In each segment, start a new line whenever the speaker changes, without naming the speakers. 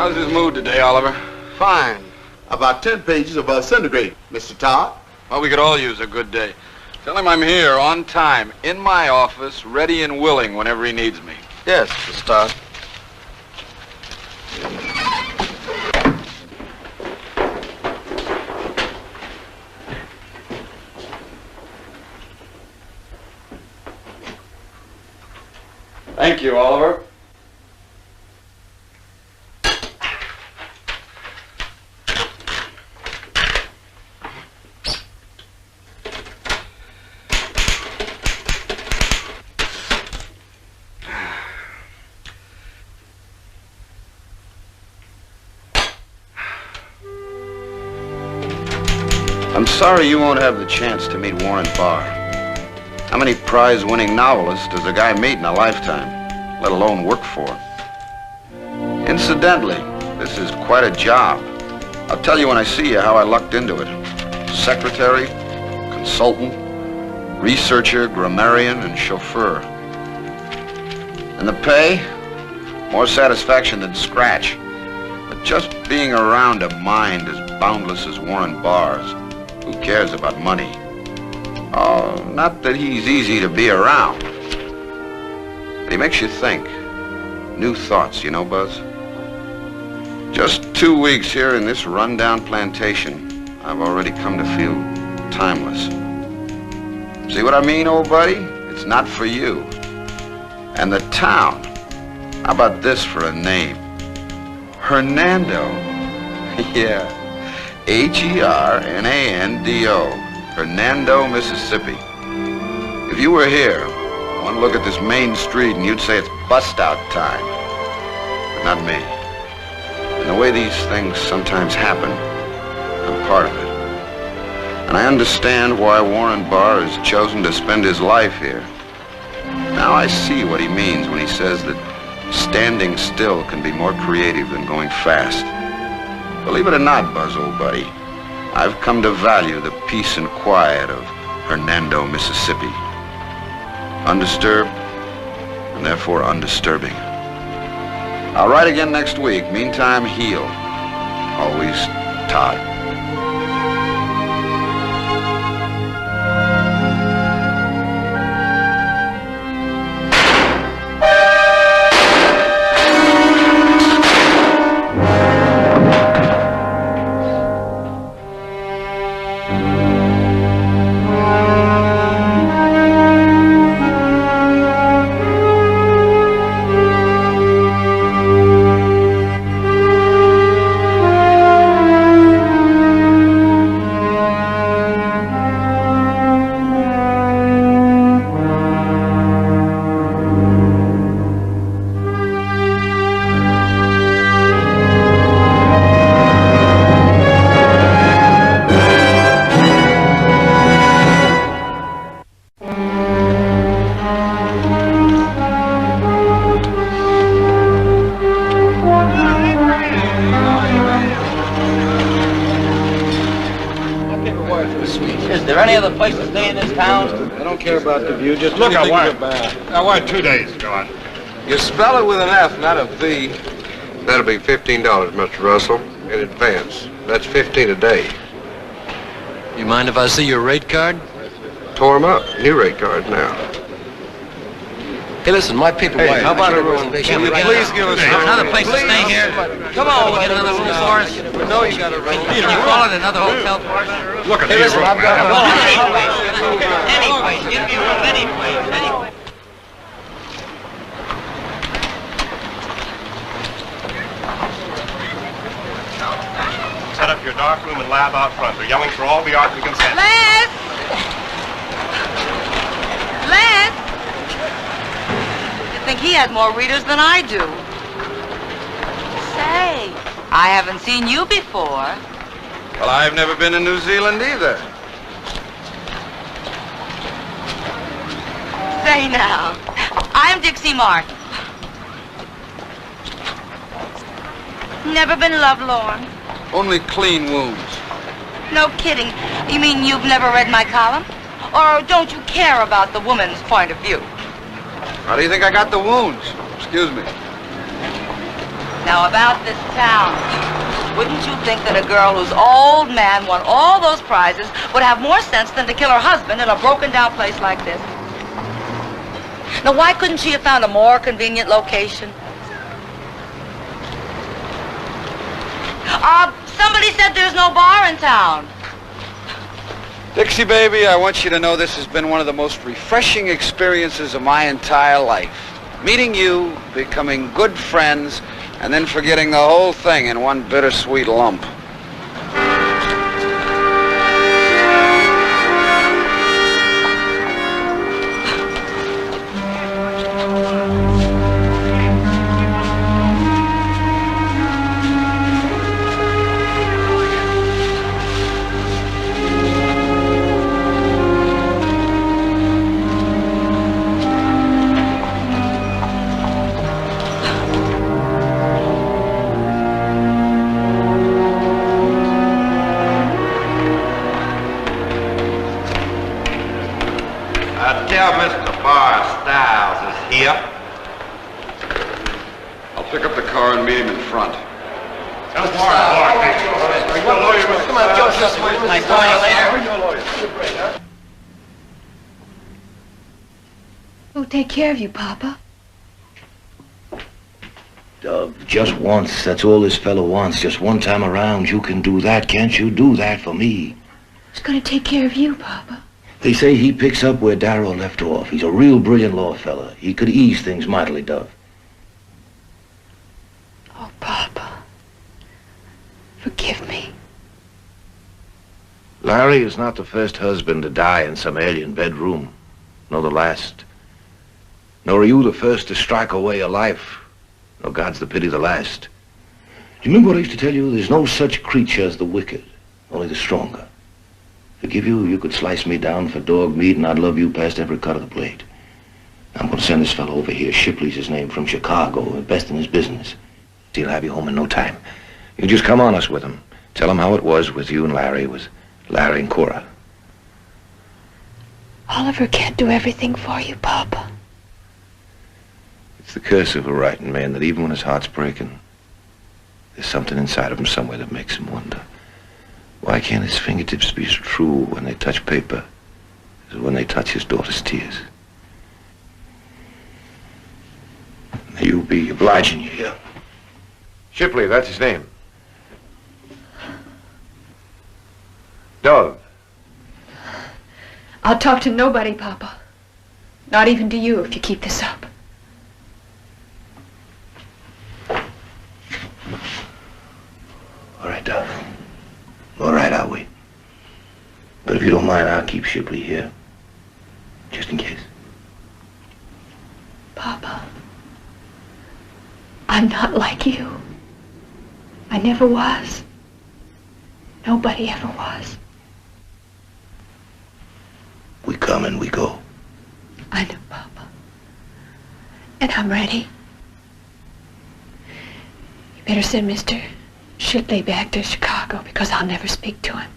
How's his mood today, Oliver?
Fine. About 10 pages above centigrade, Mr. Todd.
Well, we could all use a good day. Tell him I'm here on time, in my office, ready and willing whenever he needs me.
Yes, Mr. Todd.
Thank you, Oliver.
I'm sorry you won't have the chance to meet Warren Barr. How many prize-winning novelists does a guy meet in a lifetime, let alone work for? Incidentally, this is quite a job. I'll tell you when I see you how I lucked into it. Secretary, consultant, researcher, grammarian, and chauffeur. And the pay? More satisfaction than scratch. But just being around a mind as boundless as Warren Barr's, who cares about money? Oh, not that he's easy to be around. But he makes you think. New thoughts, you know, Buzz? Just 2 weeks here in this rundown plantation, I've already come to feel timeless. See what I mean, old buddy? It's not for you. And the town, how about this for a name? Hernando. Yeah. Hernando. Hernando, Mississippi. If you were here, one look at this main street and you'd say it's bust-out time. But not me. And the way these things sometimes happen, I'm part of it. And I understand why Warren Barr has chosen to spend his life here. Now I see what he means when he says that standing still can be more creative than going fast. Believe it or not, Buzz, old buddy, I've come to value the peace and quiet of Hernando, Mississippi. Undisturbed, and therefore undisturbing. I'll write again next week. Meantime, heal. Always, Todd.
About the view. Just look, I want 2 days. Go on.
You spell it with an F, not a V. That'll be $15, Mr. Russell, in advance. That's $15 a day.
You mind if I see your rate card?
Tore 'em up. New rate cards now.
Hey, listen, my people.
Hey, how about a room?
Can
you please give us
another place to stay here? Come on, we'll get another room for us.
We know you got a room.
Can you call it another hotel for us?
Look at this room, man.
Any place. Give me a room any place. Any place.
Set up your dark room and lab out front. They're yelling for all the art we can send.
Les! Les! You think he had more readers than I do? Say, I haven't seen you before.
Well, I've never been to New Zealand either.
Say now, I'm Dixie Martin. Never been lovelorn?
Only clean wounds.
No kidding. You mean you've never read my column? Or don't you care about the woman's point of view?
How do you think I got the wounds? Excuse me.
Now, about this town. Wouldn't you think that a girl whose old man won all those prizes would have more sense than to kill her husband in a broken-down place like this? Now, why couldn't she have found a more convenient location? Somebody said there's no bar in town.
Dixie, baby, I want you to know this has been one of the most refreshing experiences of my entire life. Meeting you, becoming good friends, and then forgetting the whole thing in one bittersweet lump.
Tell Mr. Bar Styles is here.
I'll pick up the car and meet him in front.
Come on, Joseph. My boy later.
Who'll take care of you, Papa?
Just once, that's all this fellow wants. Just one time around. You can do that, can't you? Do that for me.
Who's gonna take care of you, Papa?
They say he picks up where Darrow left off. He's a real brilliant law fella. He could ease things mightily, Dove.
Oh, Papa. Forgive me.
Larry is not the first husband to die in some alien bedroom, nor the last. Nor are you the first to strike away a life, nor God's the pity the last. Do you remember what I used to tell you? There's no such creature as the wicked, only the stronger. Forgive you, you could slice me down for dog meat, and I'd love you past every cut of the plate. I'm going to send this fellow over here. Shipley's his name, from Chicago, best in his business. He'll have you home in no time. You just come on us with him. Tell him how it was with you and Larry, with Larry and Cora.
Oliver can't do everything for you, Papa.
It's the curse of a writing man that even when his heart's breaking, there's something inside of him somewhere that makes him wonder. Why can't his fingertips be as true when they touch paper as when they touch his daughter's tears? May you be obliging you here.
Shipley, that's his name. Dove.
I'll talk to nobody, Papa. Not even to you if you keep this up.
All right, Dove. All right, I'll wait. But if you don't mind, I'll keep Shipley here. Just in case.
Papa, I'm not like you. I never was. Nobody ever was.
We come and we go.
I know, Papa. And I'm ready. You better send Mr. Shipley back to Chicago, because I'll never speak to him.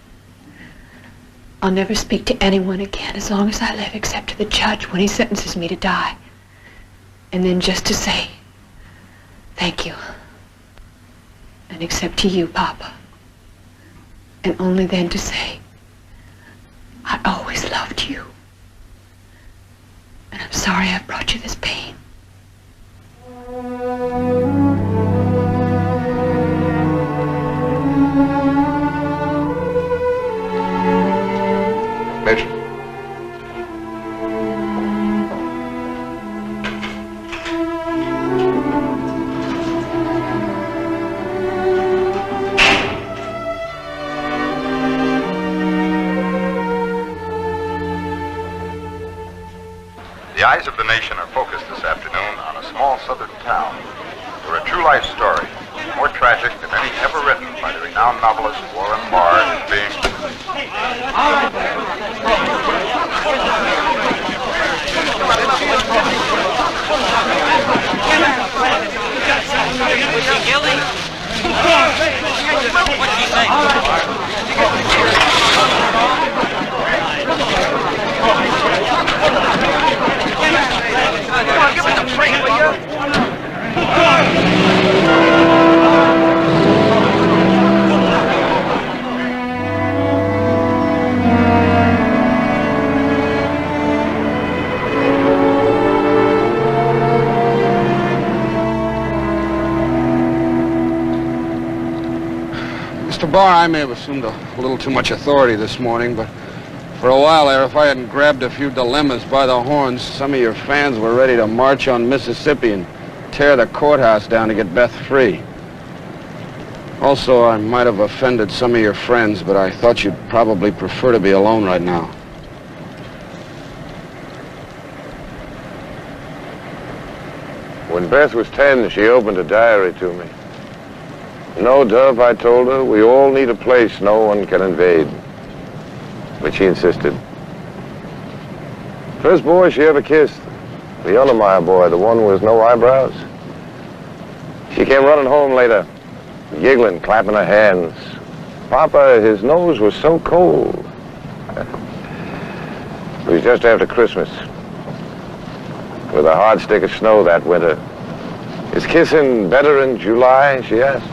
I'll never speak to anyone again as long as I live, except to the judge when he sentences me to die. And then just to say, thank you. And except to you, Papa. And only then to say, I always loved you. And I'm sorry I've brought you this pain.
Mitchell.
The eyes of the nation are focused this afternoon on a small southern town where a true life story, more tragic than any ever written by the renowned novelist Warren Barr, is being...
What'd she say? Come on, give me the break, will you?
Mr. Barr, I may have assumed a little too much authority this morning, but for a while there, if I hadn't grabbed a few dilemmas by the horns, some of your fans were ready to march on Mississippi and tear the courthouse down to get Beth free. Also, I might have offended some of your friends, but I thought you'd probably prefer to be alone right now.
When Beth was 10, she opened a diary to me. No, Dove, I told her, we all need a place no one can invade. But she insisted. First boy she ever kissed, the Unnamed boy, the one with no eyebrows. She came running home later, giggling, clapping her hands. Papa, his nose was so cold. It was just after Christmas. With a hard stick of snow that winter. Is kissing better in July, she asked.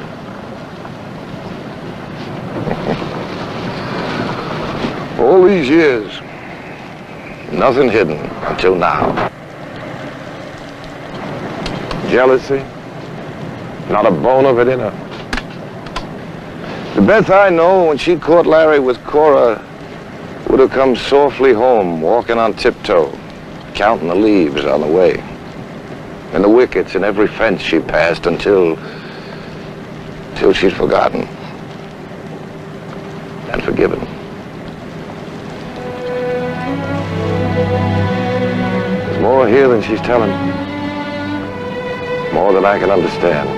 All these years, nothing hidden until now. Jealousy, not a bone of it in her. The Beth I know, when she caught Larry with Cora, would have come softly home, walking on tiptoe, counting the leaves on the way, and the wickets in every fence she passed until she'd forgotten and forgiven. There's more here than she's telling, more than I can understand.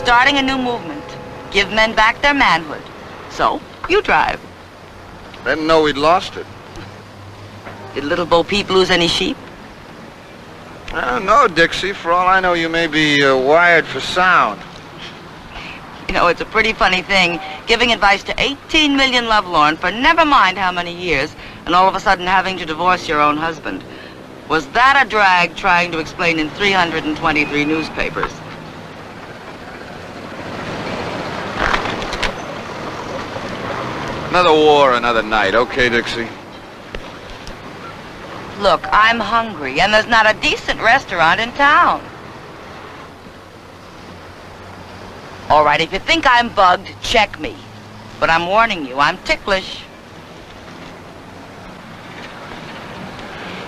Starting a new movement. Give men back their manhood. So, you drive.
Didn't know we'd lost it.
Did Little Bo Peep lose any sheep?
I don't know, Dixie. For all I know, you may be wired for sound.
You know, it's a pretty funny thing, giving advice to 18 million lovelorn for never mind how many years, and all of a sudden having to divorce your own husband. Was that a drag trying to explain in 323 newspapers?
Another war, another night. Okay, Dixie?
Look, I'm hungry, and there's not a decent restaurant in town. All right, if you think I'm bugged, check me. But I'm warning you, I'm ticklish.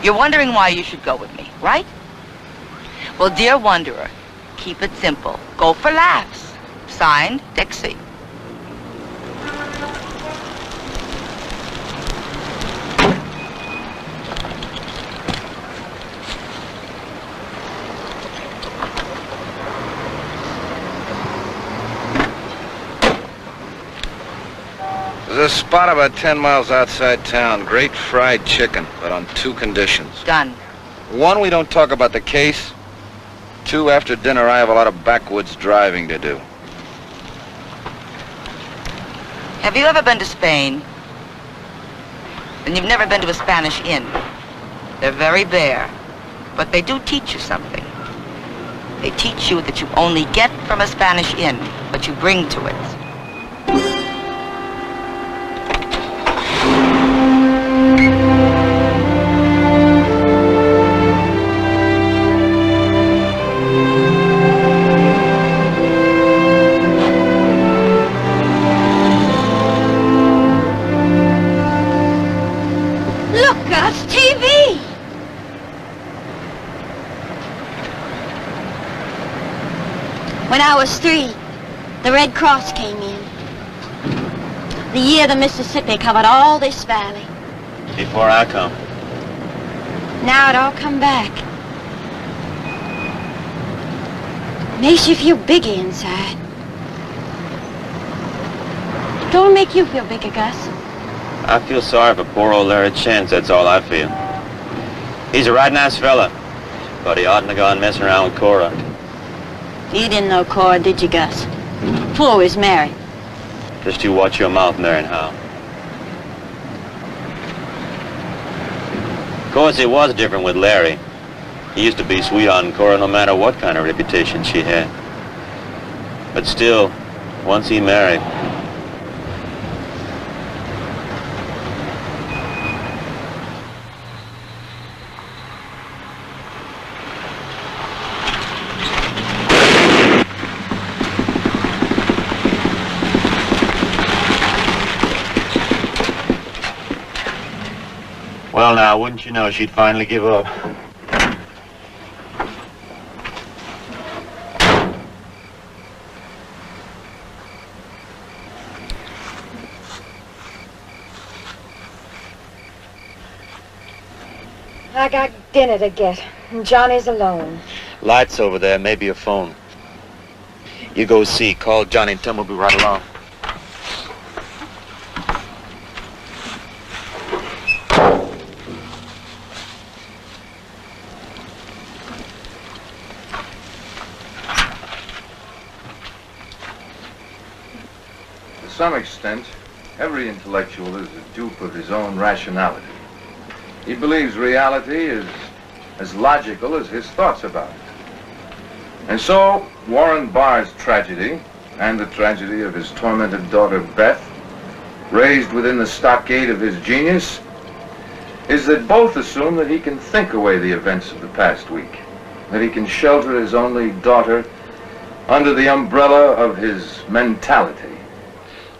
You're wondering why you should go with me, right? Well, dear wanderer, keep it simple. Go for laughs. Signed, Dixie.
There's a spot about 10 miles outside town. Great fried chicken, but on 2 conditions.
Done.
1, we don't talk about the case. 2, after dinner, I have a lot of backwoods driving to do.
Have you ever been to Spain? Then you've never been to a Spanish inn. They're very bare, but they do teach you something. They teach you that you only get from a Spanish inn what you bring to it.
When I was 3, the Red Cross came in. The year the Mississippi covered all this valley.
Before I come.
Now it all come back. Makes you feel bigger inside. Don't make you feel bigger, Gus.
I feel sorry for poor old Larry Chance, that's all I feel. He's a right nice fella, but he oughtn't have gone messing around with Cora.
You didn't know Cora, did you, Gus? Flo was married.
Just you watch your mouth, Mary, and how. Of course, it was different with Larry. He used to be sweet on Cora no matter what kind of reputation she had. But still, once he married... Well, now, wouldn't you know she'd finally give up?
I got dinner to get, and Johnny's alone.
Lights over there, maybe a phone. You go see. Call Johnny and tell him we'll be right along.
To some extent, every intellectual is a dupe of his own rationality. He believes reality is as logical as his thoughts about it. And so, Warren Barr's tragedy, and the tragedy of his tormented daughter Beth, raised within the stockade of his genius, is that both assume that he can think away the events of the past week, that he can shelter his only daughter under the umbrella of his mentality.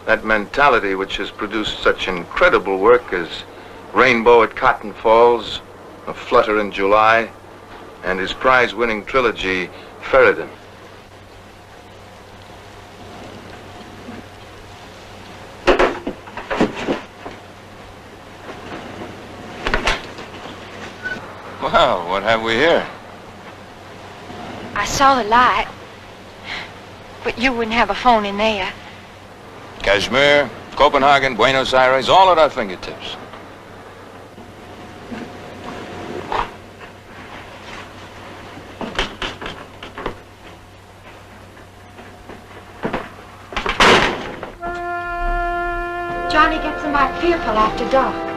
That mentality which has produced such incredible work as Rainbow at Cotton Falls, A Flutter in July, and his prize-winning trilogy, Ferredin. Well, what have we here?
I saw the light, but you wouldn't have a phone in there.
Kashmir, Copenhagen, Buenos Aires, all at our fingertips.
Johnny gets somebody fearful after dark.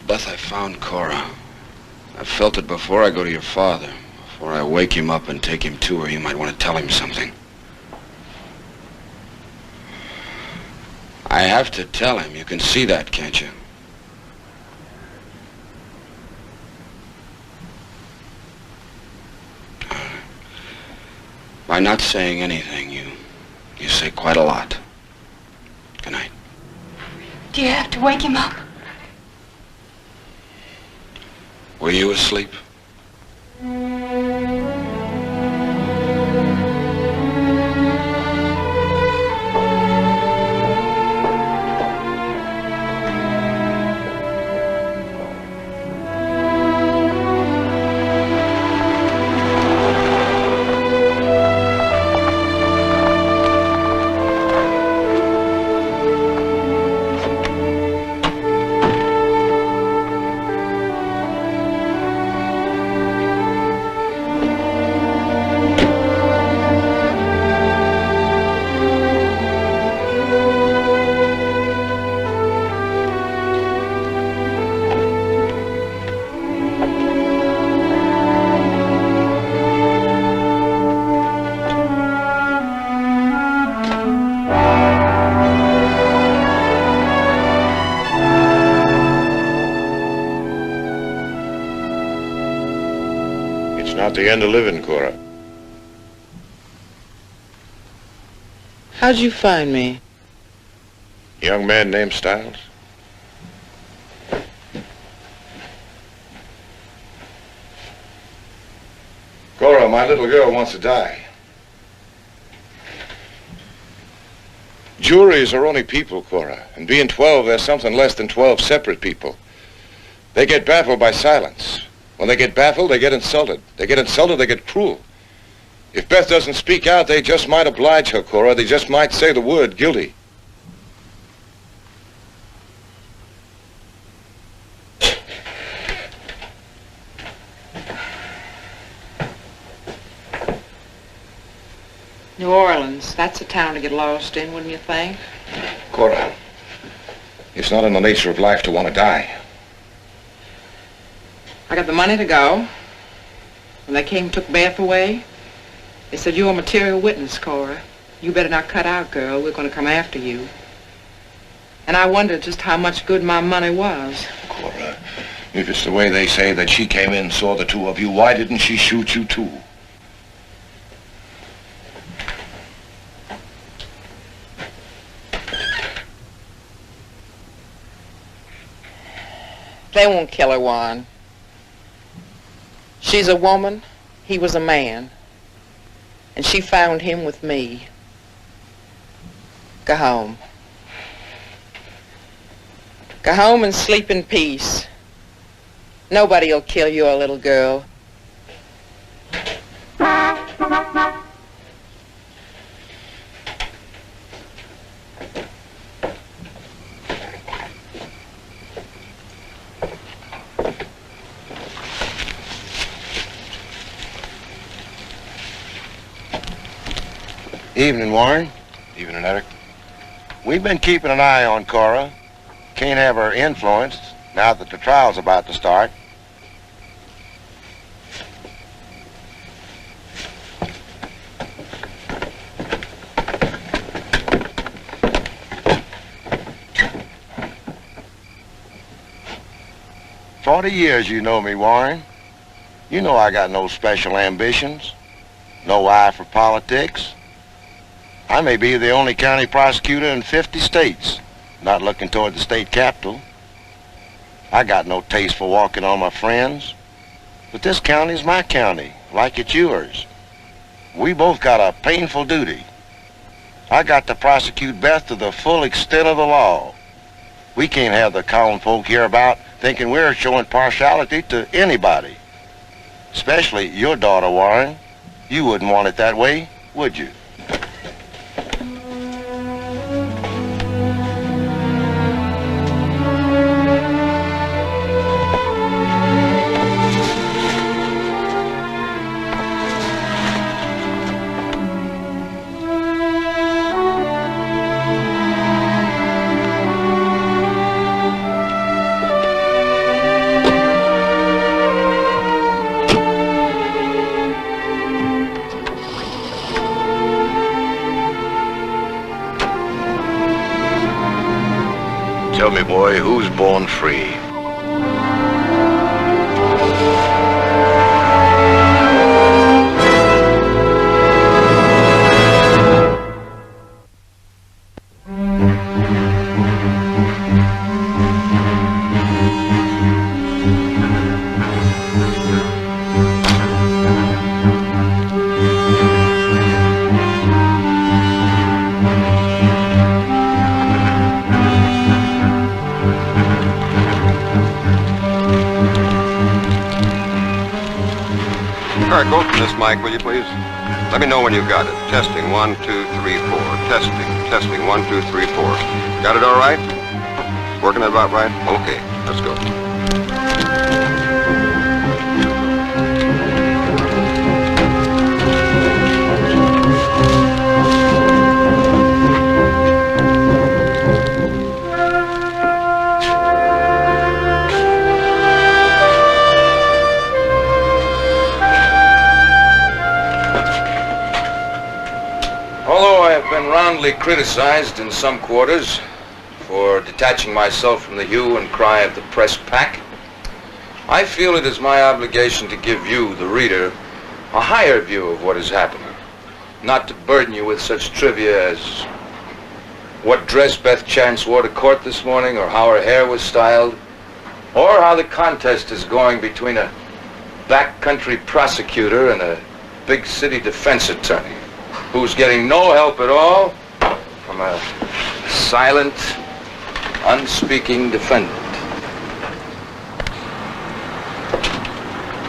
Beth, I found Cora. I felt it before I go to your father. Before I wake him up and take him to her, you might want to tell him something. I have to tell him. You can see that, can't you? By not saying anything, you say quite a lot. Good night.
Do you have to wake him up?
Were you asleep?
It's not the end of living, Cora.
How'd you find me?
A young man named Stiles. Cora, my little girl wants to die. Juries are only people, Cora. And being 12, they're something less than 12 separate people. They get baffled by silence. When they get baffled, they get insulted. They get insulted, they get cruel. If Beth doesn't speak out, they just might oblige her, Cora. They just might say the word guilty.
New Orleans, that's a town to get lost in, wouldn't you think?
Cora, it's not in the nature of life to want to die.
I got the money to go. When they came and took Beth away, they said, you're a material witness, Cora. You better not cut out, girl. We're going to come after you. And I wondered just how much good my money was.
Cora, if it's the way they say that she came in and saw the two of you, why didn't she shoot you too?
They won't kill her, Juan. She's a woman, he was a man. And she found him with me. Go home. Go home and sleep in peace. Nobody'll kill your little girl.
Evening, Warren. Evening, Eric. We've been keeping an eye on Cora. Can't have her influenced now that the trial's about to start. "40 years you know me, Warren. You know I got no special ambitions, no eye for politics. I may be the only county prosecutor in 50 states, not looking toward the state capitol. I got no taste for walking on my friends, but this county's my county, like it's yours. We both got a painful duty. I got to prosecute Beth to the full extent of the law. We can't have the common folk hear about thinking we're showing partiality to anybody, especially your daughter, Warren. You wouldn't want it that way, would you?" Tell me, boy, who's born free?
All right, go from this mic, will you please? Let me know when you've got it. Testing, 1, 2, 3, 4. Testing, 1, 2, 3, 4. Got it all right? Working it about right? Okay, let's go.
Although I have been roundly criticized in some quarters for detaching myself from the hue and cry of the press pack,
I feel it is my obligation to give you, the reader, a higher view of what is happening, not to burden you with such trivia as what dress Beth Chance wore to court this morning, or how her hair was styled, or how the contest is going between a backcountry prosecutor and a big city defense attorney, who's getting no help at all from a silent, unspeaking defendant.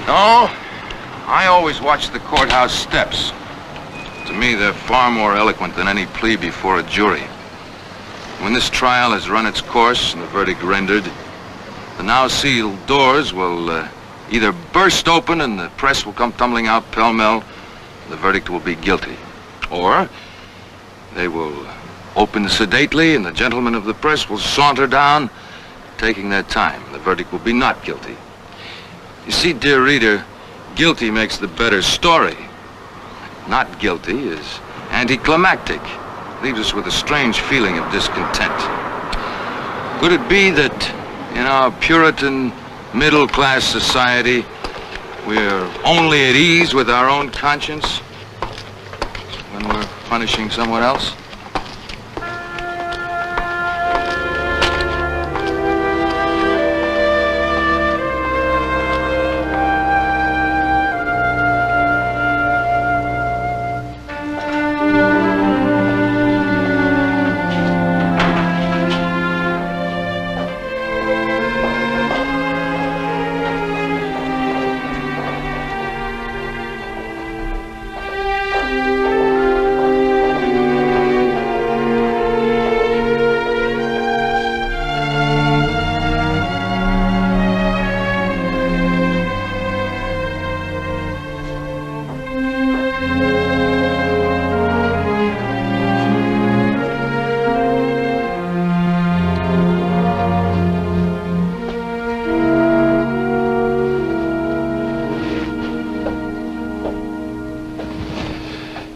No, I always watch the courthouse steps. To me, they're far more eloquent than any plea before a jury. When this trial has run its course and the verdict rendered, the now sealed doors will either burst open and the press will come tumbling out pell-mell, the verdict will be guilty. Or they will open sedately and the gentlemen of the press will saunter down, taking their time. The verdict will be not guilty. You see, dear reader, guilty makes the better story. Not guilty is anticlimactic. Leaves us with a strange feeling of discontent. Could it be that in our Puritan middle-class society, we're only at ease with our own conscience when we're punishing someone else?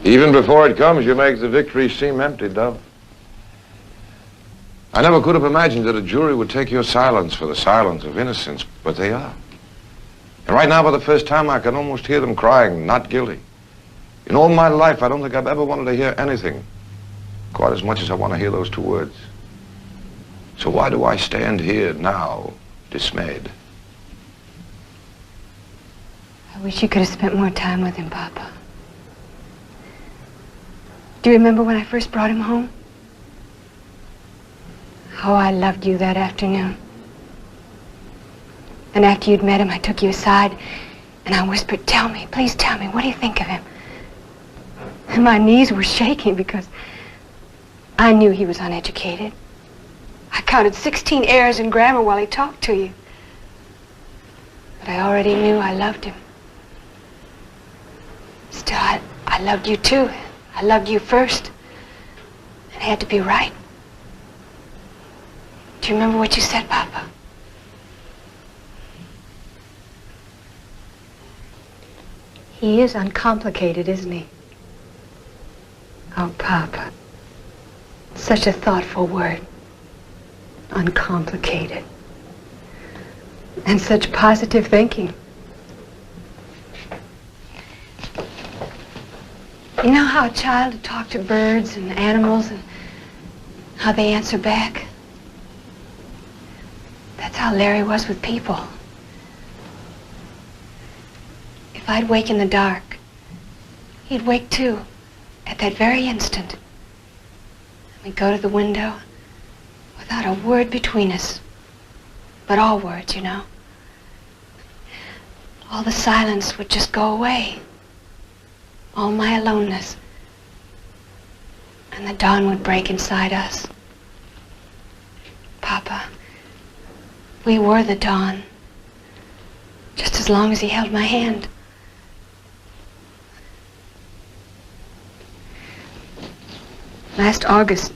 Even before it comes, you make the victory seem empty, Dove. I never could have imagined that a jury would take your silence for the silence of innocence, but they are. And right now, for the first time, I can almost hear them crying, not guilty. In all my life, I don't think I've ever wanted to hear anything quite as much as I want to hear those two words. So why do I stand here now, dismayed?
I wish you could have spent more time with him, Papa. Do you remember when I first brought him home? How I loved you that afternoon. And after you'd met him, I took you aside and I whispered, "Tell me, please tell me, what do you think of him?" And my knees were shaking because I knew he was uneducated. I counted 16 errors in grammar while he talked to you. But I already knew I loved him. Still, I loved you too. I loved you first. It had to be right. Do you remember what you said, Papa? He is uncomplicated, isn't he? Oh, Papa. Such a thoughtful word. Uncomplicated. And such positive thinking. You know how a child would talk to birds and animals and how they answer back? That's how Larry was with people. If I'd wake in the dark, he'd wake too, at that very instant. We'd go to the window without a word between us, but all words, you know. All the silence would just go away. All my aloneness. And the dawn would break inside us. Papa, we were the dawn. Just as long as he held my hand. Last August,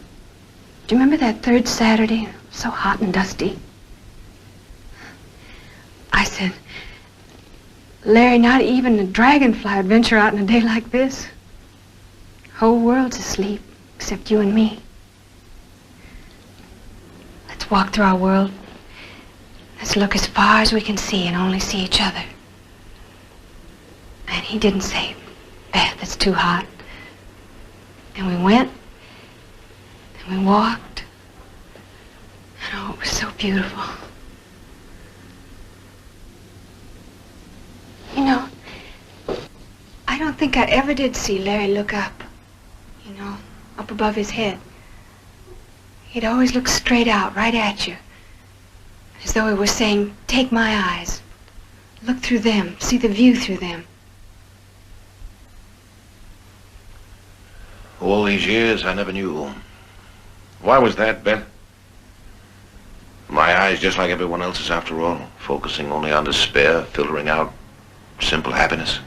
do you remember that third Saturday? So hot and dusty. I said, "Larry, not even a dragonfly would venture out on a day like this. Whole world's asleep, except you and me. Let's walk through our world Let's look as far as we can see and only see each other. And he didn't say, Beth, it's too hot. And we went, and we walked. And oh, it was so beautiful. You know, I don't think I ever did see Larry look up, you know, up above his head. He'd always look straight out, right at you, as though he were saying, take my eyes, look through them, see the view through them.
All these years, I never knew. Why was that, Beth? My eyes just like everyone else's after all, focusing only on despair, filtering out simple happiness.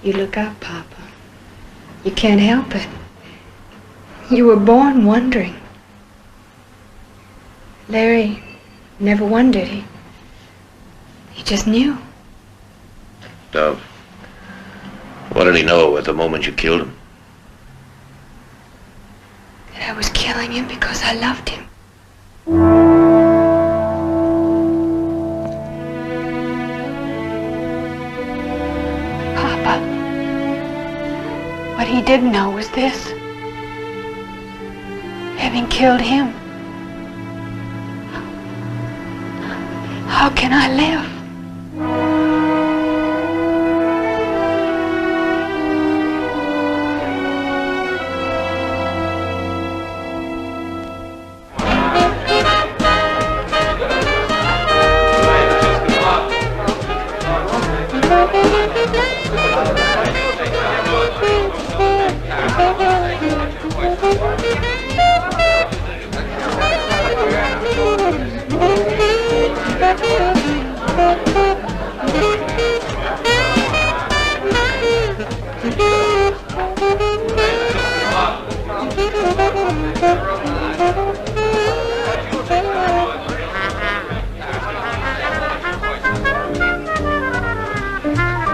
You look up, Papa. You can't help it. You were born wondering. Larry never wondered. He just knew.
Dove, what did he know at the moment you killed him?
That I was killing him because I loved him. Papa, what he didn't know was this. Having killed him, how can I live?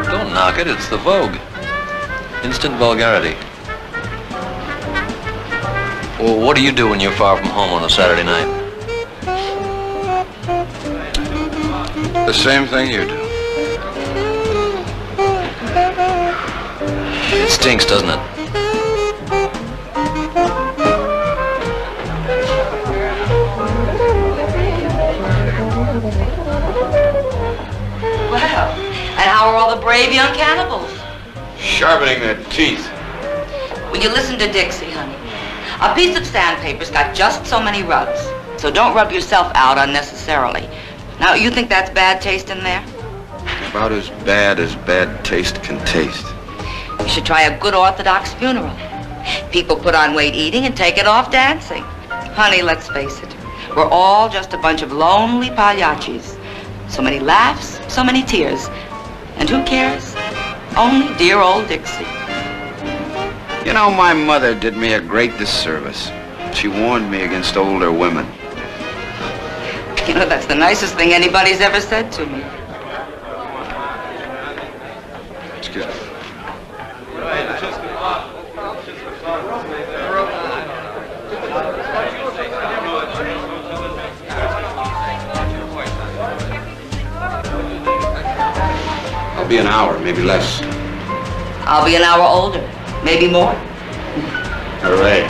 Don't knock it, it's the vogue. Instant vulgarity. Well, what do you do when you're far from home on a Saturday night?
The same thing you do.
It stinks, doesn't it?
Well, and how are all the brave young cannibals?
Sharpening their teeth.
Will you listen to Dixie, honey? A piece of sandpaper's got just so many rubs, so don't rub yourself out unnecessarily. Now, you think that's bad taste in there?
About as bad taste can taste.
You should try a good Orthodox funeral. People put on weight eating and take it off dancing. Honey, let's face it. We're all just a bunch of lonely Pagliaccis. So many laughs, so many tears. And who cares? Only dear old Dixie.
You know, my mother did me a great disservice. She warned me against older women.
You know, that's the nicest thing anybody's ever said to me.
Excuse me. I'll be an hour, maybe less.
I'll be an hour older, maybe more.
Hooray.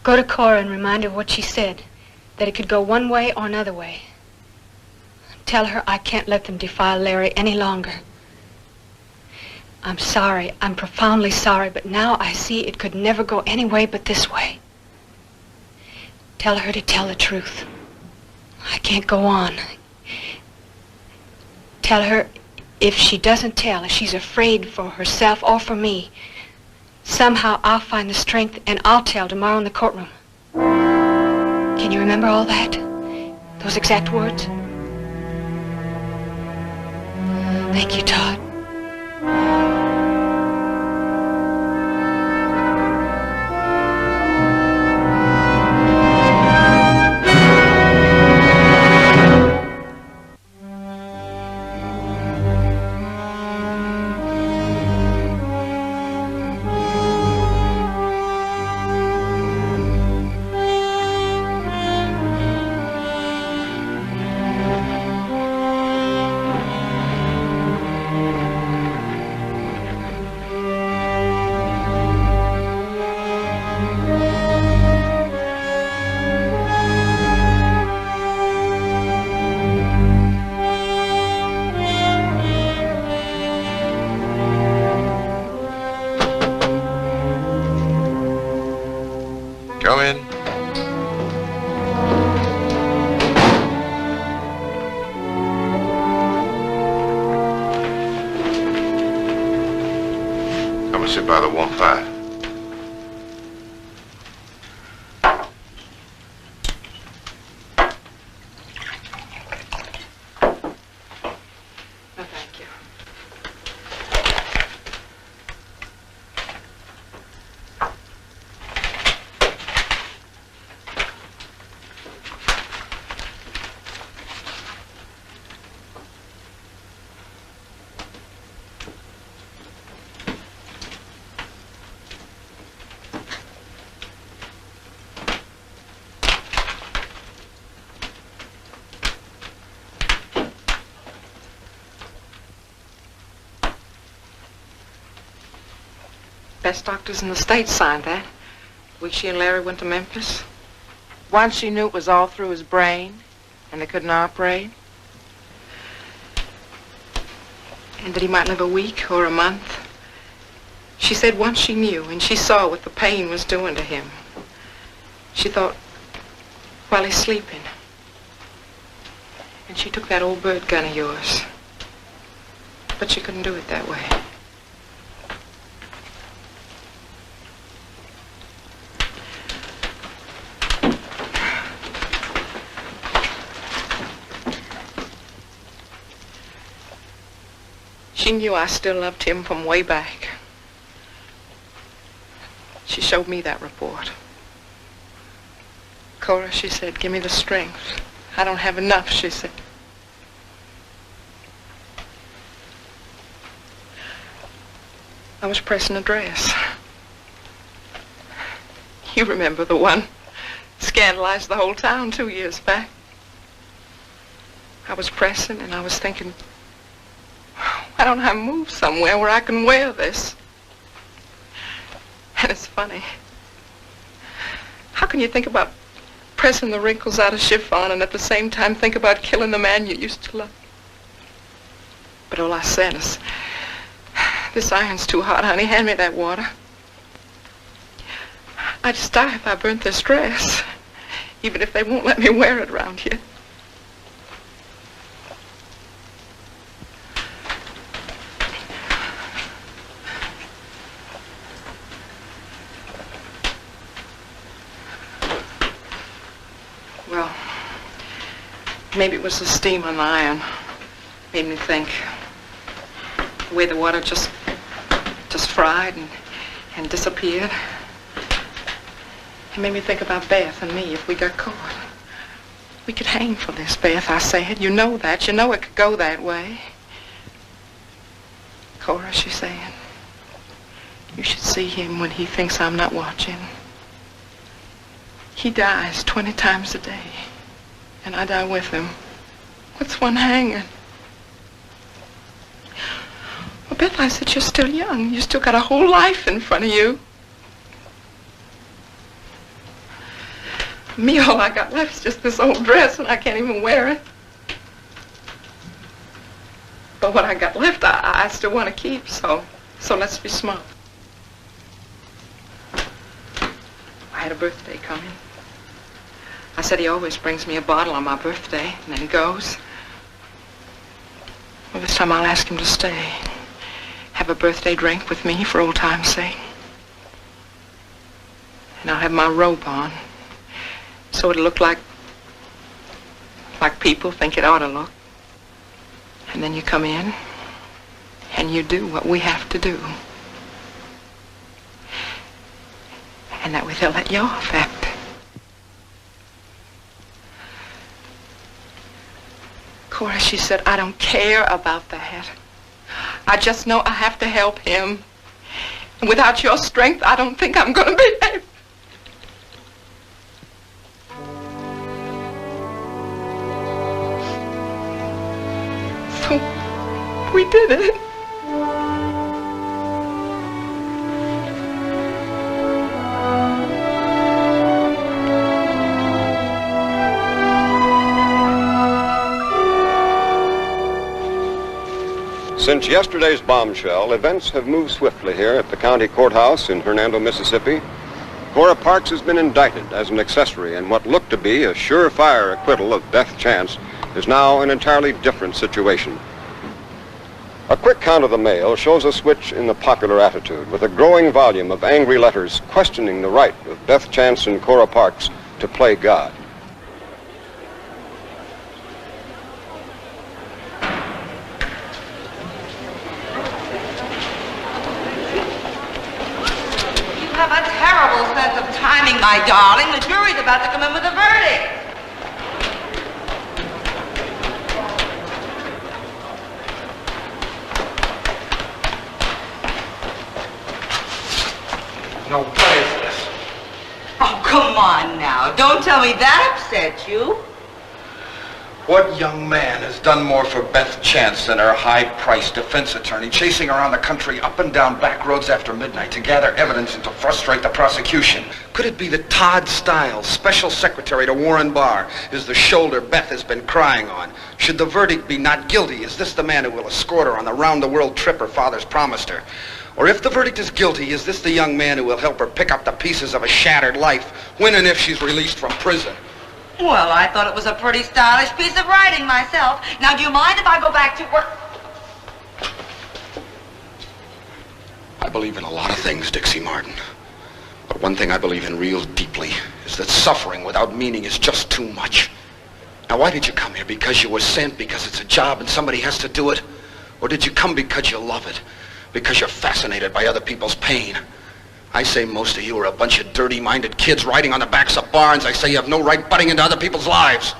Go to Cora and remind her what she said. that it could go one way or another way. Tell her I can't let them defile Larry any longer. I'm sorry. I'm profoundly sorry, but now I see it could never go any way but this way. Tell her to tell the truth. I can't go on. Tell her if she doesn't tell, if she's afraid for herself or for me, somehow I'll find the strength and I'll tell tomorrow in the courtroom. Can you remember all that? Those exact words? Thank you, Todd.
Come in.
Come and sit by the warm fire.
No, thank you. Best doctors in the state signed that. The week she and Larry went to Memphis. Once she knew it was all through his brain, and they couldn't operate. And that he might live a week or a month. She said once she knew, and she saw what the pain was doing to him. She thought, while he's sleeping. And she took that old bird gun of yours. But she couldn't do it that way. She knew I still loved him from way back. She showed me that report. Cora, she said, give me the strength. I don't have enough, she said. I was pressing a dress. You remember the one scandalized the whole town 2 years back. I was pressing and I was thinking, why don't I move somewhere where I can wear this? And it's funny. How can you think about pressing the wrinkles out of chiffon and at the same time think about killing the man you used to love? But all I said is, this iron's too hot, honey. Hand me that water. I'd just die if I burnt this dress, even if they won't let me wear it around here. Well, maybe it was the steam on the iron. Made me think. The way the water just fried and disappeared. It made me think about Beth and me if we got caught. We could hang for this, Beth, I said. You know that. You know it could go that way. Cora, she's saying, you should see him when he thinks I'm not watching. He dies 20 times a day, and I die with him. What's one hanging? Well, Beth, I said, you're still young. You still got a whole life in front of you. Me, all I got left is just this old dress, and I can't even wear it. But what I got left, I still want to keep, so let's be smart. I had a birthday coming. I said he always brings me a bottle on my birthday and then goes. Well, this time I'll ask him to stay. Have a birthday drink with me for old time's sake. And I'll have my robe on, so it'll look like people think it ought to look. And then you come in, and you do what we have to do. And that way they'll let you off after. Cora, she said, I don't care about that. I just know I have to help him. And without your strength, I don't think I'm going to be able. So, we did it.
Since yesterday's bombshell, events have moved swiftly here at the county courthouse in Hernando, Mississippi. Cora Parks has been indicted as an accessory, and what looked to be a surefire acquittal of Beth Chance is now an entirely different situation. A quick count of the mail shows a switch in the popular attitude, with a growing volume of angry letters questioning the right of Beth Chance and Cora Parks to play God.
My darling, the jury's about to come in with a verdict.
Now, what is this?
Oh, come on now. Don't tell me that upset you.
What young man has done more for Beth Chance than her high-priced defense attorney, chasing around the country up and down back roads after midnight to gather evidence and to frustrate the prosecution? Could it be that Todd Stiles, special secretary to Warren Barr, is the shoulder Beth has been crying on? Should the verdict be not guilty, is this the man who will escort her on the round-the-world trip her father's promised her? Or if the verdict is guilty, is this the young man who will help her pick up the pieces of a shattered life when and if she's released from prison?
Well, I thought it was a pretty stylish piece of writing myself. Now, do you mind if I go back to work?
I believe in a lot of things, Dixie Martin. But one thing I believe in real deeply is that suffering without meaning is just too much. Now, why did you come here? Because you were sent? Because it's a job and somebody has to do it? Or did you come because you love it? Because you're fascinated by other people's pain? I say most of you are a bunch of dirty-minded kids riding on the backs of barns. I say you have no right butting into other people's lives.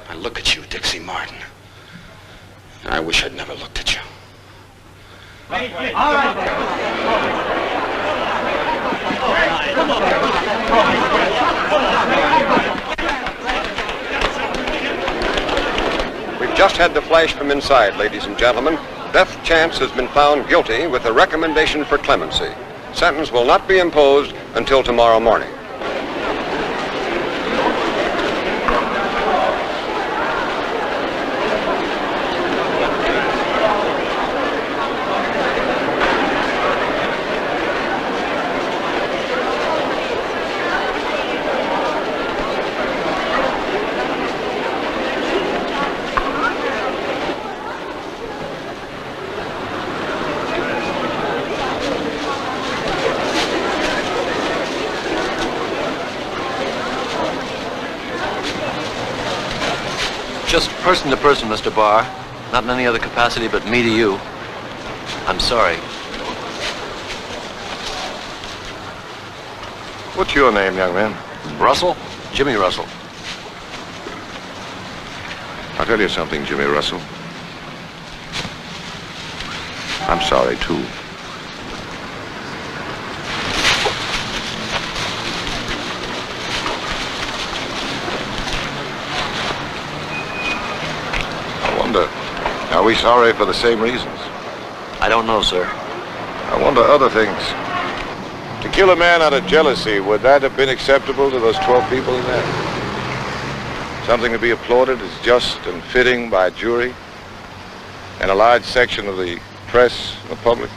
I look at you, Dixie Martin, and I wish I'd never looked at you.
All right.
We've just had the flash from inside, ladies and gentlemen. Beth Chance has been found guilty with a recommendation for clemency. Sentence will not be imposed until tomorrow morning.
Just person to person, Mr. Barr. Not in any other capacity but me to you. I'm sorry.
What's your name, young man?
Russell? Jimmy Russell.
I'll tell you something, Jimmy Russell. I'm sorry, too. Are we sorry for the same reasons?
I don't know, sir.
I wonder other things.
To kill a man out of jealousy, would that have been acceptable to those 12 people in there? Something to be applauded as just and fitting by a jury and a large section of the press and the public?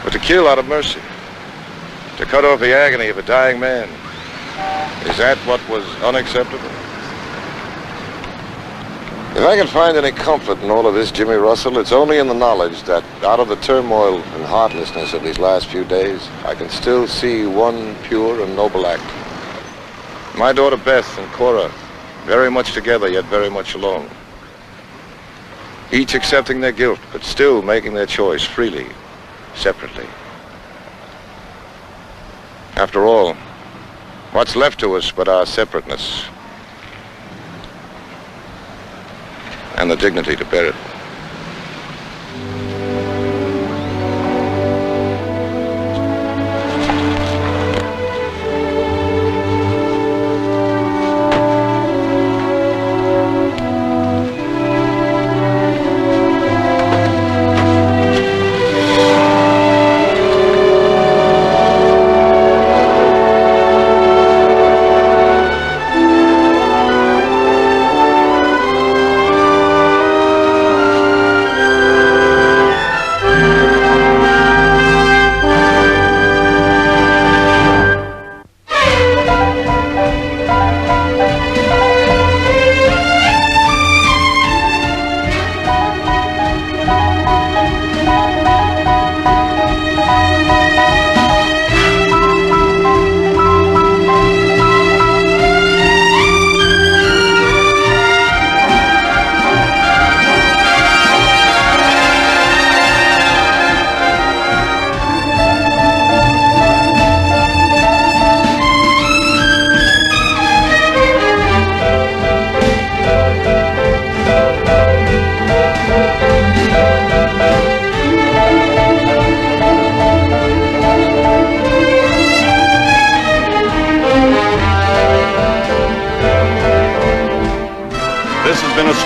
But to kill out of mercy, to cut off the agony of a dying man, is that what was unacceptable? If I can find any comfort in all of this, Jimmy Russell, it's only in the knowledge that out of the turmoil and heartlessness of these last few days, I can still see one pure and noble act. My daughter Beth and Cora, very much together yet very much alone. Each accepting their guilt, but still making their choice freely, separately. After all, what's left to us but our separateness and the dignity to bear it?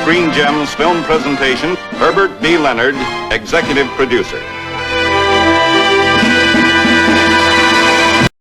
Screen Gems film presentation, Herbert B. Leonard, executive producer.